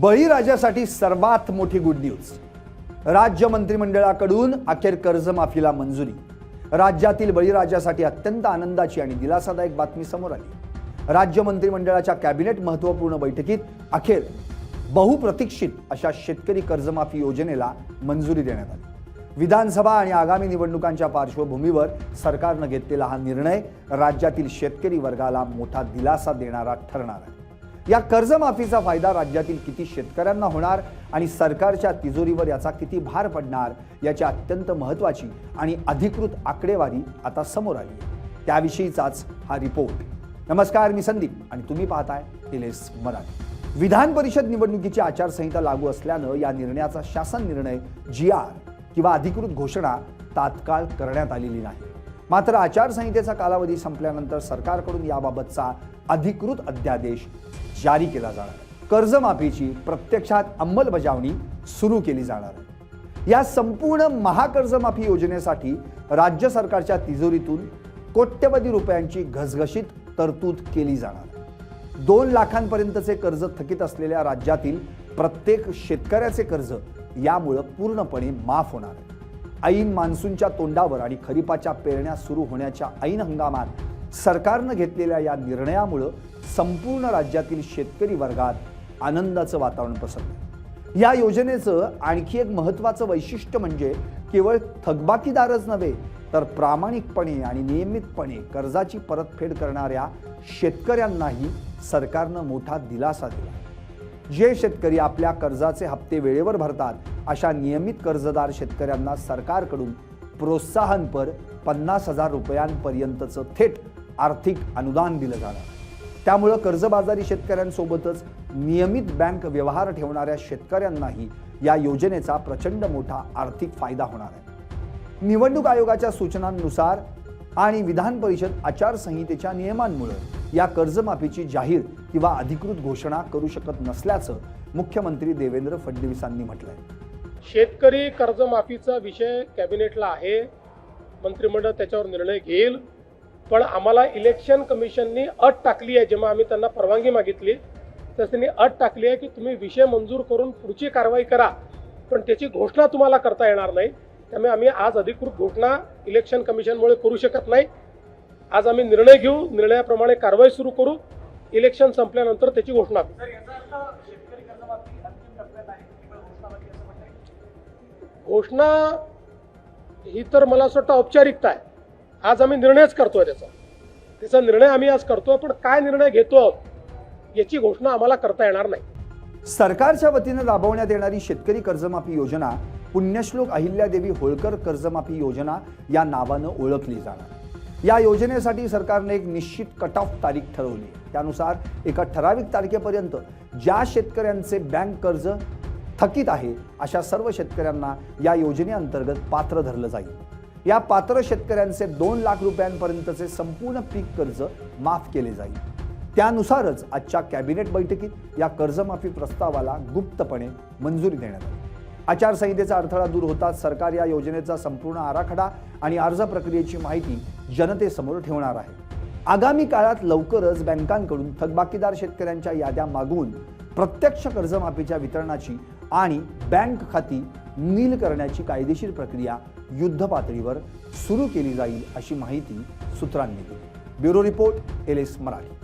बळीराजासाठी सर्वात मोठी good news. राज्य मंत्रिमंडळाकडून अखेर कर्जमाफीला मंजुरी। राज्यातील बळीराजासाठी अत्यंत आनंदाची आणि दिलासादायक बातमी समोर आली। राज्य मंत्रिमंडळाच्या कॅबिनेट महत्त्वपूर्ण बैठकीत अखेर बहुप्रतीक्षित अशा शेतकरी कर्जमाफी योजनेला मंजुरी देण्यात आली। विधानसभा आणि आगामी निवडणुकांच्या पार्श्वभूमीवर सरकारने घेतलेला हा निर्णय राज्यातील शेतकरी वर्गाला मोठा दिलासा देणारा ठरणार आहे। या कर्जमाफीचा फायदा राज्यातील किती शेतकऱ्यांना होणार आणि सरकारच्या तिजोरीवर याचा किती भार पडणार याची अत्यंत महत्त्वाची आणि अधिकृत आकडेवारी आता समोर आली आहे। त्याविषयीचाच हा रिपोर्ट। नमस्कार, मी संदीप आणि तुम्ही पाहताय एलएस मराठी। विधान परिषद निवडणुकीची आचारसंहिता लागू असल्याने या निर्णयाचा शासन निर्णय जीआर किंवा अधिकृत घोषणा तात्काळ करण्यात आलेली नाही। मात्र आचारसंहितेचा कालावधी संपल्यानंतर सरकारकडून याबाबतचा अधिकृत अध्यादेश जारी केला जाणार आहे। कर्जमाफीची प्रत्यक्षात अंमलबजावणी सुरू केली जाणार आहे। या संपूर्ण महाकर्जमाफी योजनेसाठी राज्य सरकारच्या तिजोरीतून कोट्यवधी रुपयांची घसघशीत तरतूद केली जाणार आहे। 2 लाखांपर्यंतचे कर्ज थकीत असलेल्या राज्यातील प्रत्येक शेतकऱ्याचे कर्ज यामुळे पूर्णपणे माफ होणार आहे। ऐन मान्सूनच्या तोंडावर आणि खरीपाच्या पेरण्या सुरू होण्याच्या ऐन हंगामात सरकारने घेतलेल्या या निर्णयामुळे संपूर्ण राज्यातील शेतकरी वर्गात आनंदाचं वातावरण पसरलं। या योजनेचं आणखी एक महत्त्वाचं वैशिष्ट्य म्हणजे केवळ थकबाकीदारच नव्हे तर प्रामाणिकपणे आणि नियमितपणे कर्जाची परतफेड करणाऱ्या शेतकऱ्यांनाही सरकारने मोठा दिलासा दिला। जे शेतकरी आपल्या कर्जाचे हप्ते वेळेवर भरतात अशा नियमित कर्जदार शेतकऱ्यांना सरकारकडून प्रोत्साहनपर 50,000 रुपयांपर्यंतचं थेट आर्थिक अनुदान दिलं जाणार। त्यामुळे कर्जबाजारी शेतकऱ्यांसोबतच नियमित बँक व्यवहार ठेवणाऱ्या शेतकऱ्यांनाही या योजनेचा प्रचंड मोठा आर्थिक फायदा होणार आहे। निवडणूक आयोगाच्या सूचनांनुसार आणि विधान परिषद आचारसंहितेच्या नियमांमुळे या कर्जमाफीची जाहीर किंवा अधिकृत घोषणा करू शकत नसल्याचं मुख्यमंत्री देवेंद्र फडणवीसांनी म्हटलंय। शेतकरी कर्जमाफीचा विषय कॅबिनेटला आहे, मंत्रिमंडळ त्याच्यावर निर्णय घेईल। पण आम्हाला इलेक्शन कमिशननी अट टाकली आहे, जेव्हा आम्ही त्यांना परवानगी मागितली तर त्यांनी अट टाकली आहे की तुम्ही विषय मंजूर करून पुढची कारवाई करा, पण त्याची घोषणा तुम्हाला करता येणार नाही। त्यामुळे आम्ही आज अधिकृत घोषणा इलेक्शन कमिशनमुळे करू शकत नाही। आज आम्ही निर्णय घेऊ, निर्णयाप्रमाणे कारवाई सुरू करू, इलेक्शन संपल्यानंतर त्याची घोषणा करू। घोषणा ही तर मला असं वाटतं औपचारिकता आहे। आज आम्ही निर्णयच करतोय, त्याचा निर्णय आम्ही आज करतोय, पण काय निर्णय घेतो याची घोषणा आम्हाला करता येणार नाही। सरकारच्या वतीने राबवण्यात येणारी शेतकरी कर्जमाफी योजना पुण्यश्लोक अहिल्यादेवी होळकर कर्जमाफी योजना या नावाने ओळखली जाणार। या योजनेसाठी सरकारने एक निश्चित कट ऑफ तारीख ठरवली। त्यानुसार एका ठराविक तारखेपर्यंत ज्या शेतकऱ्यांचे बँक कर्ज थकीत आहे अशा सर्व शेतकऱ्यांना या योजनेअंतर्गत पात्र धरलं जाईल। या पात्र शेतकऱ्यांचे 2 लाख रुपयांपर्यंतचे संपूर्ण पीक कर्ज माफ केले जाईल। त्यानुसारच आजच्या कॅबिनेट बैठकीत या कर्जमाफी प्रस्तावाला गुप्तपणे मंजुरी देण्यात आली। आचारसंहितेचा अडथळा दूर होताच सरकार या योजनेचा संपूर्ण आराखडा आणि अर्ज प्रक्रियेची माहिती जनतेसमोर ठेवणार आहे। आगामी काळात लवकरच बँकांकडून थकबाकीदार शेतकऱ्यांच्या याद्या मागवून प्रत्यक्ष कर्जमाफीच्या वितरणाची आणि बँक खाती नील करण्याची कायदेशीर प्रक्रिया युद्धपातळीवर सुरू केली जाईल अशी माहिती सूत्रांनी दिली। Bureau report, LS Marathi.